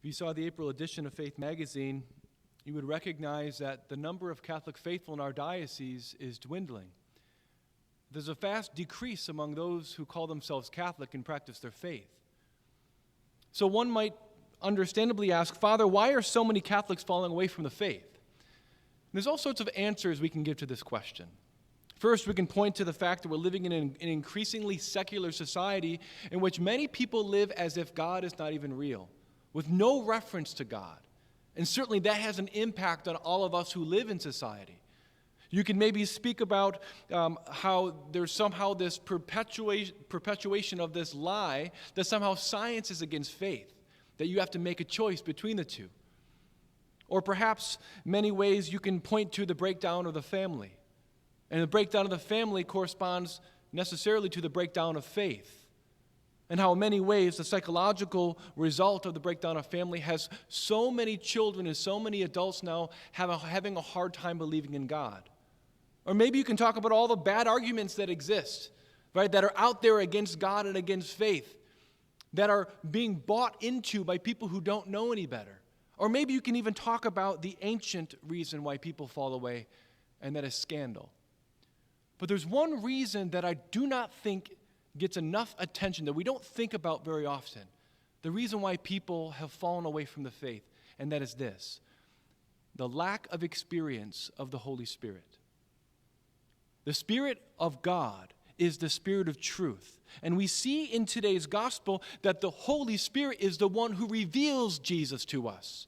If you saw the April edition of Faith magazine, you would recognize that the number of Catholic faithful in our diocese is dwindling. There's a fast decrease among those who call themselves Catholic and practice their faith. So one might understandably ask, Father, why are so many Catholics falling away from the faith? There's all sorts of answers we can give to this question. First, we can point to the fact that we're living in an increasingly secular society in which many people live as if God is not even real, with no reference to God. And certainly that has an impact on all of us who live in society. You can maybe speak about how there's somehow this perpetuation of this lie that somehow science is against faith, that you have to make a choice between the two. Or perhaps many ways you can point to the breakdown of the family. And the breakdown of the family corresponds necessarily to the breakdown of faith. And how in many ways the psychological result of the breakdown of family has so many children and so many adults now having a hard time believing in God. Or maybe you can talk about all the bad arguments that exist, right, that are out there against God and against faith, that are being bought into by people who don't know any better. Or maybe you can even talk about the ancient reason why people fall away, and that is scandal. But there's one reason that I do not think gets enough attention, that we don't think about very often. The reason why people have fallen away from the faith, and that is this: the lack of experience of the Holy Spirit. The Spirit of God is the Spirit of truth. And we see in today's gospel that the Holy Spirit is the one who reveals Jesus to us.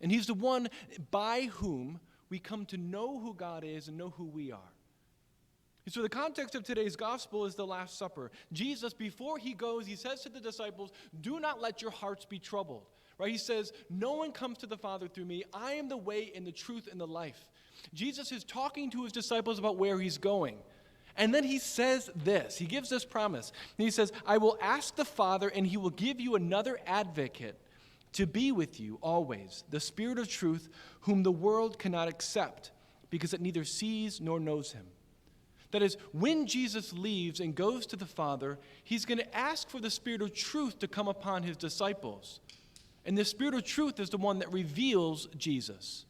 And he's the one by whom we come to know who God is and know who we are. So the context of today's gospel is the Last Supper. Jesus, before he goes, he says to the disciples, do not let your hearts be troubled. Right? He says, no one comes to the Father through me. I am the way and the truth and the life. Jesus is talking to his disciples about where he's going. And then he says this. He gives this promise. And he says, I will ask the Father, and he will give you another advocate to be with you always, the Spirit of truth, whom the world cannot accept, because it neither sees nor knows him. That is, when Jesus leaves and goes to the Father, he's going to ask for the Spirit of truth to come upon his disciples. And the Spirit of truth is the one that reveals Jesus.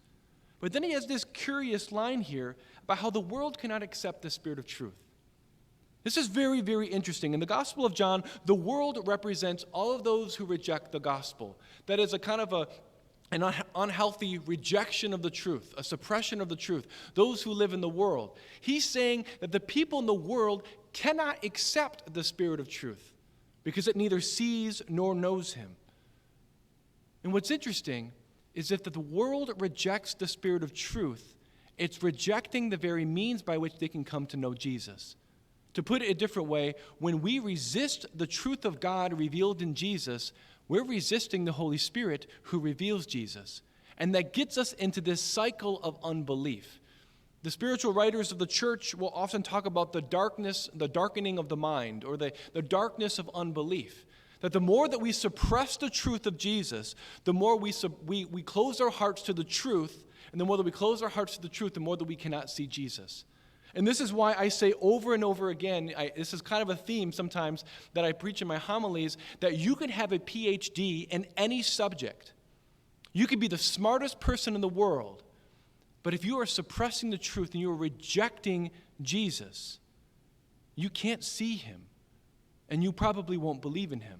But then he has this curious line here about how the world cannot accept the Spirit of truth. This is very, very interesting. In the Gospel of John, the world represents all of those who reject the gospel. That is a kind of an unhealthy rejection of the truth, a suppression of the truth, those who live in the world. He's saying that the people in the world cannot accept the Spirit of truth because it neither sees nor knows him. And what's interesting is that the world rejects the Spirit of truth, it's rejecting the very means by which they can come to know Jesus. To put it a different way, when we resist the truth of God revealed in Jesus, we're resisting the Holy Spirit who reveals Jesus. And that gets us into this cycle of unbelief. The spiritual writers of the church will often talk about the darkening of the mind, or the darkness of unbelief. That the more that we suppress the truth of Jesus, the more we close our hearts to the truth, and the more that we close our hearts to the truth, the more that we cannot see Jesus. And this is why I say over and over again, this is kind of a theme sometimes that I preach in my homilies, that you could have a PhD in any subject. You could be the smartest person in the world, but if you are suppressing the truth and you are rejecting Jesus, you can't see him, and you probably won't believe in him.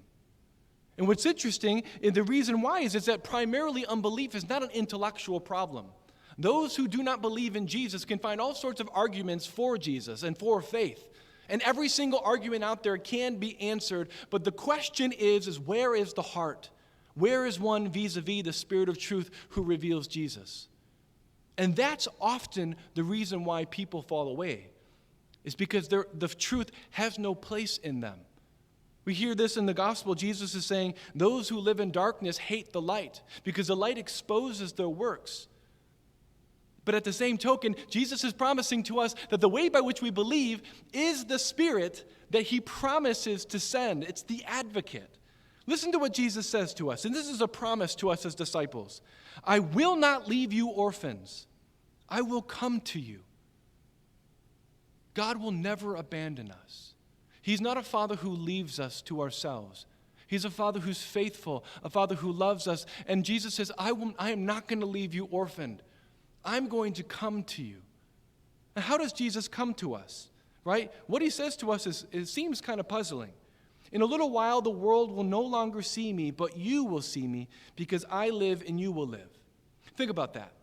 And what's interesting, and the reason why is that primarily unbelief is not an intellectual problem. Those who do not believe in Jesus can find all sorts of arguments for Jesus and for faith. And every single argument out there can be answered, but the question is where is the heart? Where is one vis-a-vis the Spirit of truth who reveals Jesus? And that's often the reason why people fall away, is because the truth has no place in them. We hear this in the gospel. Jesus is saying, those who live in darkness hate the light because the light exposes their works. But at the same token, Jesus is promising to us that the way by which we believe is the Spirit that he promises to send. It's the advocate. Listen to what Jesus says to us, and this is a promise to us as disciples. I will not leave you orphans. I will come to you. God will never abandon us. He's not a father who leaves us to ourselves. He's a Father who's faithful, a Father who loves us. And Jesus says, I am not going to leave you orphaned. I'm going to come to you. And how does Jesus come to us? Right? What he says to us it seems kind of puzzling. In a little while, the world will no longer see me, but you will see me because I live and you will live. Think about that.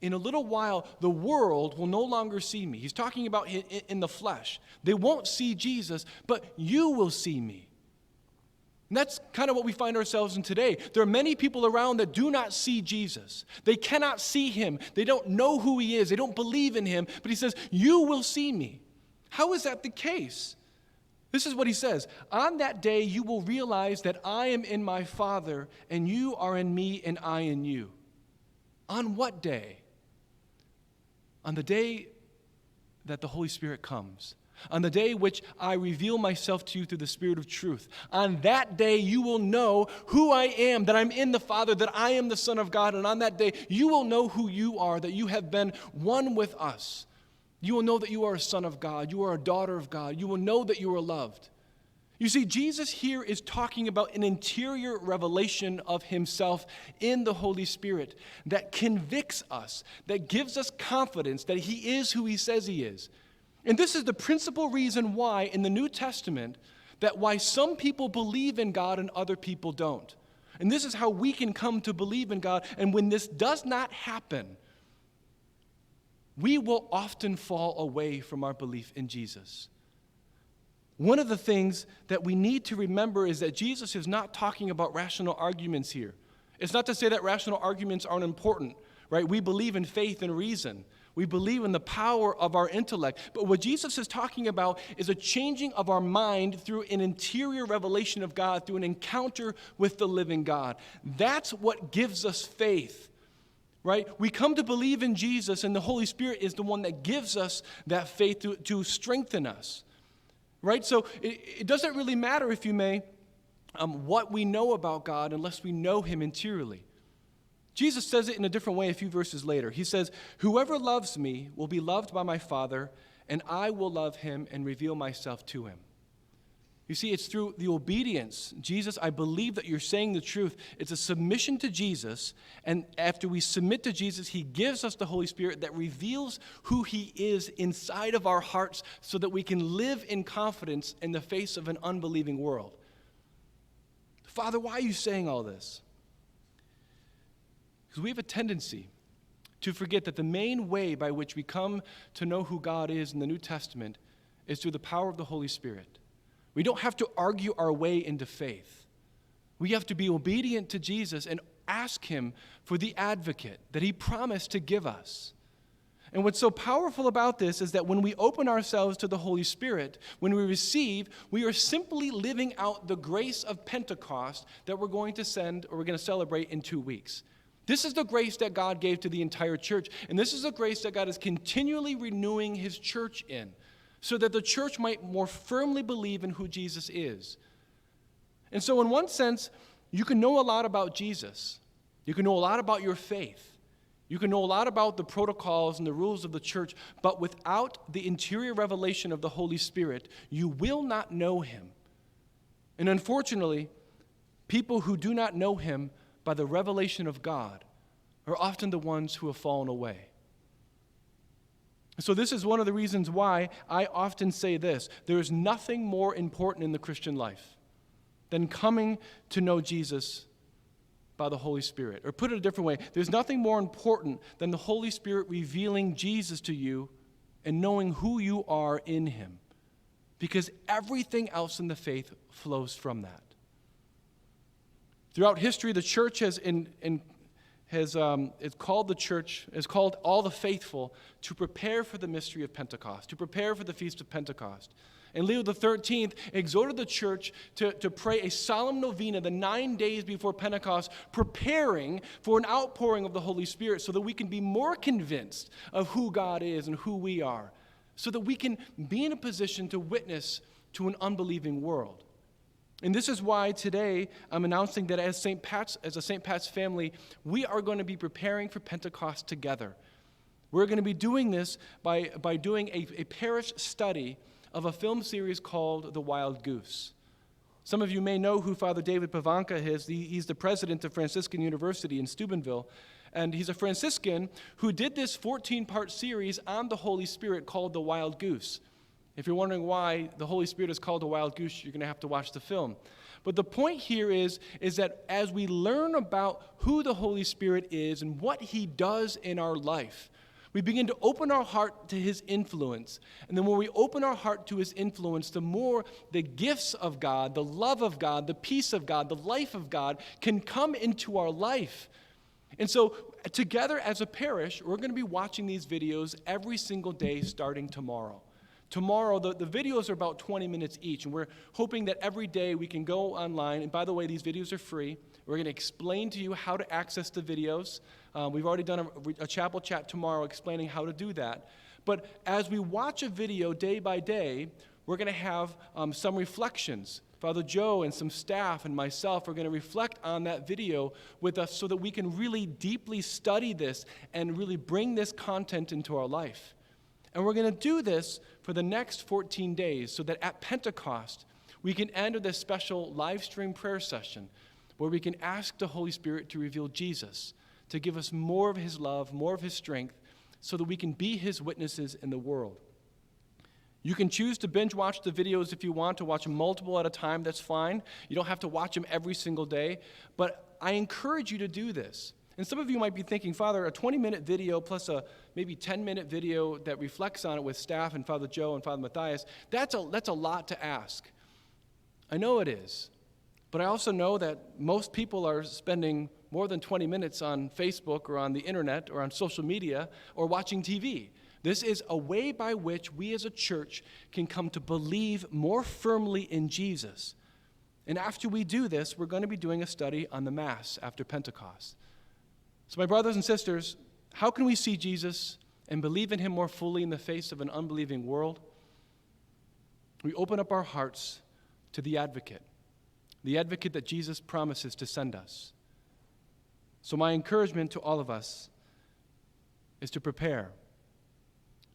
In a little while, the world will no longer see me. He's talking about in the flesh. They won't see Jesus, but you will see me. And that's kind of what we find ourselves in today. There are many people around that do not see Jesus. They cannot see him. They don't know who he is. They don't believe in him. But he says, you will see me. How is that the case? This is what he says. On that day, you will realize that I am in my Father, and you are in me, and I in you. On what day? On the day that the Holy Spirit comes. On the day which I reveal myself to you through the Spirit of truth. On that day, you will know who I am, that I'm in the Father, that I am the Son of God. And on that day, you will know who you are, that you have been one with us. You will know that you are a son of God. You are a daughter of God. You will know that you are loved. You see, Jesus here is talking about an interior revelation of himself in the Holy Spirit that convicts us, that gives us confidence that he is who he says he is. And this is the principal reason why in the New Testament, that why some people believe in God and other people don't. And this is how we can come to believe in God. And when this does not happen, we will often fall away from our belief in Jesus. One of the things that we need to remember is that Jesus is not talking about rational arguments here. It's not to say that rational arguments aren't important, right? We believe in faith and reason. We believe in the power of our intellect. But what Jesus is talking about is a changing of our mind through an interior revelation of God, through an encounter with the living God. That's what gives us faith. Right? We come to believe in Jesus, and the Holy Spirit is the one that gives us that faith to strengthen us. Right? So it doesn't really matter, if you may, what we know about God unless we know him interiorly. Jesus says it in a different way a few verses later. He says, whoever loves me will be loved by my Father, and I will love him and reveal myself to him. You see, it's through the obedience. Jesus, I believe that you're saying the truth. It's a submission to Jesus, and after we submit to Jesus, he gives us the Holy Spirit that reveals who he is inside of our hearts so that we can live in confidence in the face of an unbelieving world. Father, why are you saying all this? Because we have a tendency to forget that the main way by which we come to know who God is in the New Testament is through the power of the Holy Spirit. We don't have to argue our way into faith. We have to be obedient to Jesus and ask him for the advocate that he promised to give us. And what's so powerful about this is that when we open ourselves to the Holy Spirit, when we receive, we are simply living out the grace of Pentecost that we're going to celebrate in 2 weeks. This is the grace that God gave to the entire church, and this is the grace that God is continually renewing his church in, so that the church might more firmly believe in who Jesus is. And so in one sense, you can know a lot about Jesus. You can know a lot about your faith. You can know a lot about the protocols and the rules of the church, but without the interior revelation of the Holy Spirit, you will not know him. And unfortunately, people who do not know him by the revelation of God are often the ones who have fallen away. So this is one of the reasons why I often say this. There is nothing more important in the Christian life than coming to know Jesus by the Holy Spirit. Or put it a different way, there's nothing more important than the Holy Spirit revealing Jesus to you and knowing who you are in him. Because everything else in the faith flows from that. Throughout history, the church has called all the faithful to prepare for the mystery of Pentecost, to prepare for the Feast of Pentecost. And Leo XIII exhorted the church to pray a solemn novena the 9 days before Pentecost, preparing for an outpouring of the Holy Spirit so that we can be more convinced of who God is and who we are, so that we can be in a position to witness to an unbelieving world. And this is why today I'm announcing that as a St. Pat's family, we are going to be preparing for Pentecost together. We're going to be doing this by doing a parish study of a film series called The Wild Goose. Some of you may know who Father David Pavanka is. He's the president of Franciscan University in Steubenville. And he's a Franciscan who did this 14-part series on the Holy Spirit called The Wild Goose. If you're wondering why the Holy Spirit is called the wild goose, you're going to have to watch the film. But the point here is that as we learn about who the Holy Spirit is and what he does in our life, we begin to open our heart to his influence. And then when we open our heart to his influence, the more the gifts of God, the love of God, the peace of God, the life of God can come into our life. And so together as a parish, we're going to be watching these videos every single day starting tomorrow. Tomorrow, the videos are about 20 minutes each, and we're hoping that every day we can go online. And by the way, these videos are free. We're going to explain to you how to access the videos. We've already done a chapel chat tomorrow explaining how to do that. But as we watch a video day by day, we're going to have some reflections. Father Joe and some staff and myself are going to reflect on that video with us so that we can really deeply study this and really bring this content into our life. And we're going to do this for the next 14 days so that at Pentecost, we can enter this special live stream prayer session where we can ask the Holy Spirit to reveal Jesus, to give us more of his love, more of his strength, so that we can be his witnesses in the world. You can choose to binge watch the videos if you want, to watch them multiple at a time, that's fine. You don't have to watch them every single day, but I encourage you to do this. And some of you might be thinking, Father, a 20-minute video plus a maybe 10-minute video that reflects on it with staff and Father Joe and Father Mathias, that's a lot to ask. I know it is, but I also know that most people are spending more than 20 minutes on Facebook or on the internet or on social media or watching TV. This is a way by which we as a church can come to believe more firmly in Jesus. And after we do this, we're going to be doing a study on the Mass after Pentecost. So my brothers and sisters, how can we see Jesus and believe in him more fully in the face of an unbelieving world? We open up our hearts to the advocate that Jesus promises to send us. So my encouragement to all of us is to prepare,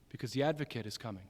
because the advocate is coming.